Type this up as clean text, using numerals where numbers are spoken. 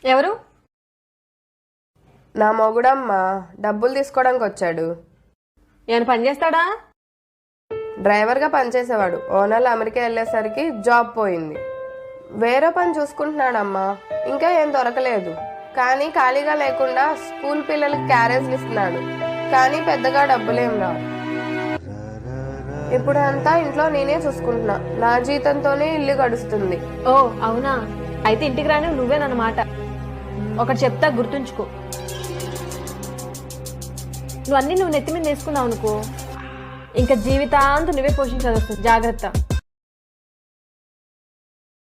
ఎవరు? నా మొగుడమ్మా డబ్బులు తీసుకోవడానికి వచ్చాడు. ఏమైనా పని చేస్తాడా? డ్రైవర్గా పనిచేసేవాడు. ఓనర్లు అమెరికా వెళ్ళేసరికి జాబ్ పోయింది. వేరే పని చూసుకుంటున్నాడమ్మా. ఇంకా ఏం దొరకలేదు. కానీ ఖాళీగా లేకుండా స్కూల్ పిల్లలకి క్యారేజ్లు ఇస్తున్నాడు. కానీ పెద్దగా డబ్బులేం రావు. ఇప్పుడు అంతా ఇంట్లో నేనే చూసుకుంటున్నా. నా జీతంతోనే ఇల్లు గడుస్తుంది. ఓ అవునా, అయితే ఇంటికి రాని నువ్వేనన్నమాట. ఒకటి చెప్తా, గుర్తుంచుకో. నువ్వు నెత్తి మీద వేసుకున్నావు అనుకో, ఇంకా జీవితాంతం నువ్వే పోషించాల్సి వస్తుంది. జాగ్రత్త.